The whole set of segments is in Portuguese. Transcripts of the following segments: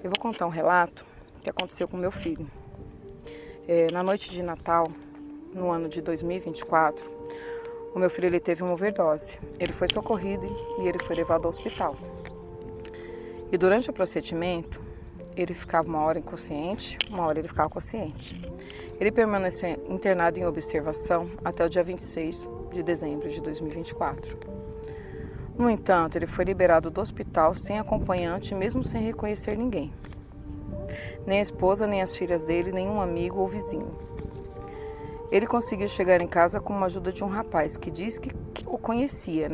Eu vou contar um relato que aconteceu com meu filho. Na noite de Natal, no ano de 2024, o meu filho teve uma overdose. Ele foi socorrido e ele foi levado ao hospital. E durante o procedimento, ele ficava uma hora inconsciente, uma hora ele ficava consciente. Ele permaneceu internado em observação até o dia 26 de dezembro de 2024. No entanto, ele foi liberado do hospital sem acompanhante, mesmo sem reconhecer ninguém. Nem a esposa, nem as filhas dele, nenhum amigo ou vizinho. Ele conseguiu chegar em casa com a ajuda de um rapaz que disse que o conhecia,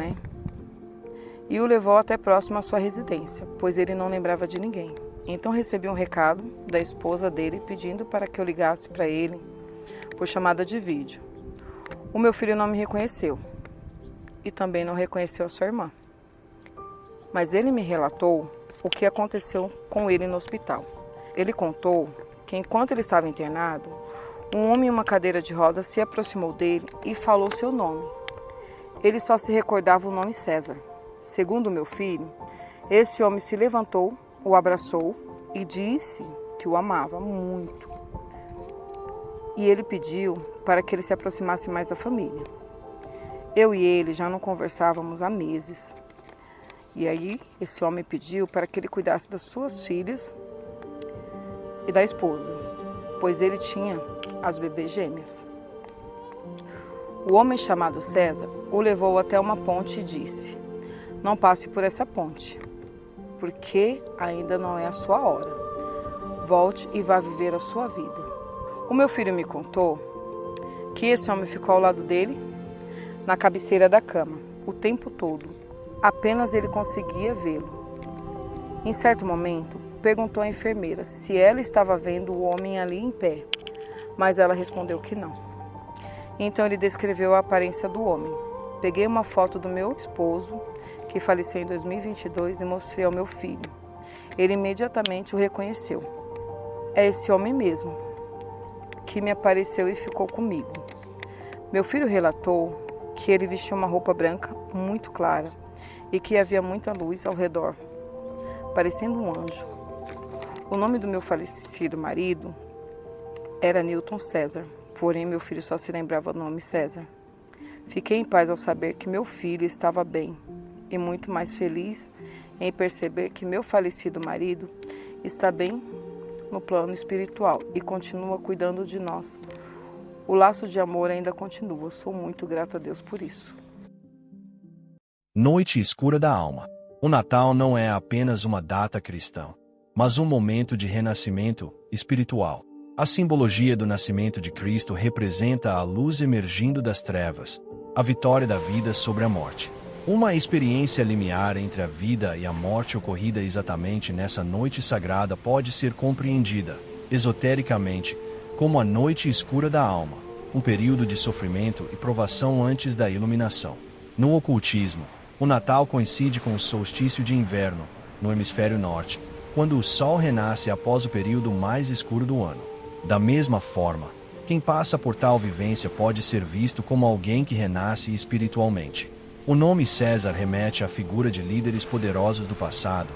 E o levou até próximo à sua residência, pois ele não lembrava de ninguém. Então recebi um recado da esposa dele pedindo para que eu ligasse para ele por chamada de vídeo. O meu filho não me reconheceu e também não reconheceu a sua irmã. Mas ele me relatou o que aconteceu com ele no hospital. Ele contou que enquanto ele estava internado, um homem em uma cadeira de rodas se aproximou dele e falou seu nome. Ele só se recordava o nome César. Segundo meu filho, esse homem se levantou, o abraçou e disse que o amava muito. E ele pediu para que ele se aproximasse mais da família. Eu e ele já não conversávamos há meses. E aí esse homem pediu para que ele cuidasse das suas filhas e da esposa, pois ele tinha as bebês gêmeas. O homem chamado César o levou até uma ponte e disse: "Não passe por essa ponte, porque ainda não é a sua hora. Volte e vá viver a sua vida." O meu filho me contou que esse homem ficou ao lado dele, na cabeceira da cama, o tempo todo. Apenas ele conseguia vê-lo. Em certo momento, perguntou à enfermeira se ela estava vendo o homem ali em pé, mas ela respondeu que não. Então ele descreveu a aparência do homem. Peguei uma foto do meu esposo, que faleceu em 2022, e mostrei ao meu filho. Ele imediatamente o reconheceu. É esse homem mesmo, que me apareceu e ficou comigo. Meu filho relatou que ele vestiu uma roupa branca muito clara e que havia muita luz ao redor, parecendo um anjo. O nome do meu falecido marido era Newton César, porém meu filho só se lembrava do nome César. Fiquei em paz ao saber que meu filho estava bem e muito mais feliz em perceber que meu falecido marido está bem no plano espiritual e continua cuidando de nós. O laço de amor ainda continua. Sou muito grata a Deus por isso. Noite escura da alma. O Natal não é apenas uma data cristã, mas um momento de renascimento espiritual. A simbologia do nascimento de Cristo representa a luz emergindo das trevas, a vitória da vida sobre a morte. Uma experiência limiar entre a vida e a morte ocorrida exatamente nessa noite sagrada pode ser compreendida, esotericamente, como a noite escura da alma, um período de sofrimento e provação antes da iluminação. No ocultismo, o Natal coincide com o solstício de inverno, no hemisfério norte, quando o sol renasce após o período mais escuro do ano. Da mesma forma, quem passa por tal vivência pode ser visto como alguém que renasce espiritualmente. O nome César remete à figura de líderes poderosos do passado,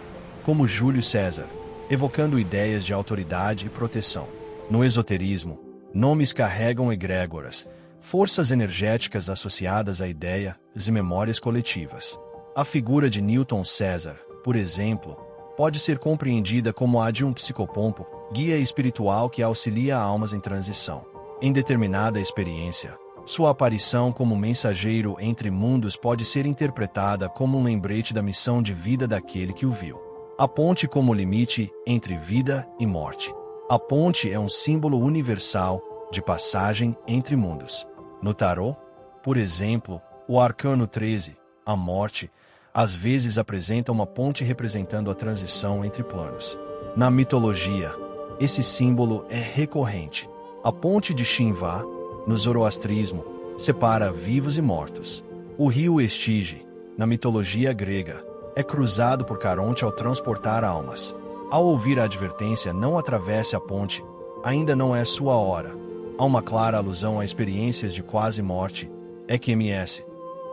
como Júlio César, evocando ideias de autoridade e proteção. No esoterismo, nomes carregam egrégoras, forças energéticas associadas a ideias e memórias coletivas. A figura de Newton César, por exemplo, pode ser compreendida como a de um psicopompo, guia espiritual que auxilia almas em transição. Em determinada experiência, sua aparição como mensageiro entre mundos pode ser interpretada como um lembrete da missão de vida daquele que o viu. A ponte como limite entre vida e morte. A ponte é um símbolo universal de passagem entre mundos. No tarô, por exemplo, o arcano 13, a morte, às vezes apresenta uma ponte representando a transição entre planos. Na mitologia, esse símbolo é recorrente. A ponte de Shinva, no zoroastrismo, separa vivos e mortos. O rio Estige, na mitologia grega, é cruzado por Caronte ao transportar almas. Ao ouvir a advertência "não atravesse a ponte, ainda não é sua hora", há uma clara alusão a experiências de quase morte, EQMS,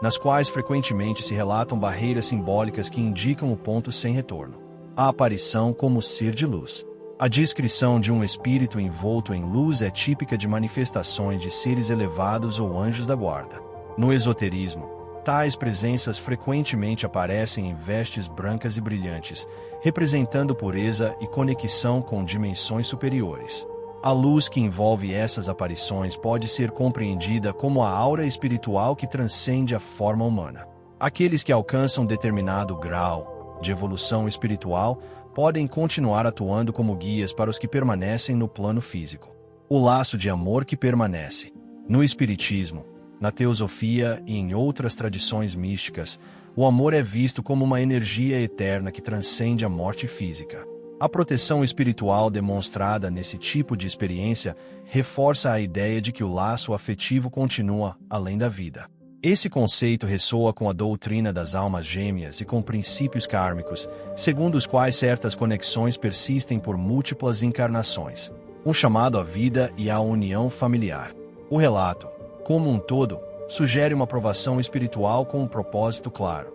nas quais frequentemente se relatam barreiras simbólicas que indicam o ponto sem retorno. a aparição como ser de luz. A descrição de um espírito envolto em luz é típica de manifestações de seres elevados ou anjos da guarda. No esoterismo, tais presenças frequentemente aparecem em vestes brancas e brilhantes, representando pureza e conexão com dimensões superiores. A luz que envolve essas aparições pode ser compreendida como a aura espiritual que transcende a forma humana. Aqueles que alcançam determinado grau de evolução espiritual podem continuar atuando como guias para os que permanecem no plano físico. O laço de amor que permanece. No espiritismo, na teosofia e em outras tradições místicas, o amor é visto como uma energia eterna que transcende a morte física. A proteção espiritual demonstrada nesse tipo de experiência reforça a ideia de que o laço afetivo continua além da vida. Esse conceito ressoa com a doutrina das almas gêmeas e com princípios kármicos, segundo os quais certas conexões persistem por múltiplas encarnações. Um chamado à vida e à união familiar. O relato, como um todo, sugere uma provação espiritual com um propósito claro: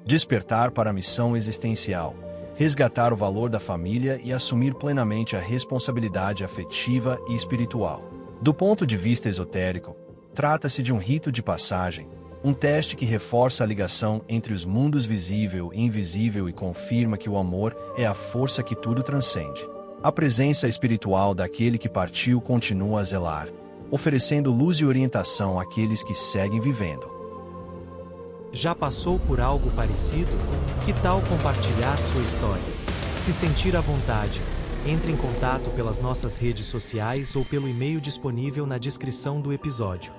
despertar para a missão existencial, resgatar o valor da família e assumir plenamente a responsabilidade afetiva e espiritual. Do ponto de vista esotérico, trata-se de um rito de passagem, um teste que reforça a ligação entre os mundos visível e invisível e confirma que o amor é a força que tudo transcende. A presença espiritual daquele que partiu continua a zelar, oferecendo luz e orientação àqueles que seguem vivendo. Já passou por algo parecido? Que tal compartilhar sua história? Se sentir à vontade, entre em contato pelas nossas redes sociais ou pelo e-mail disponível na descrição do episódio.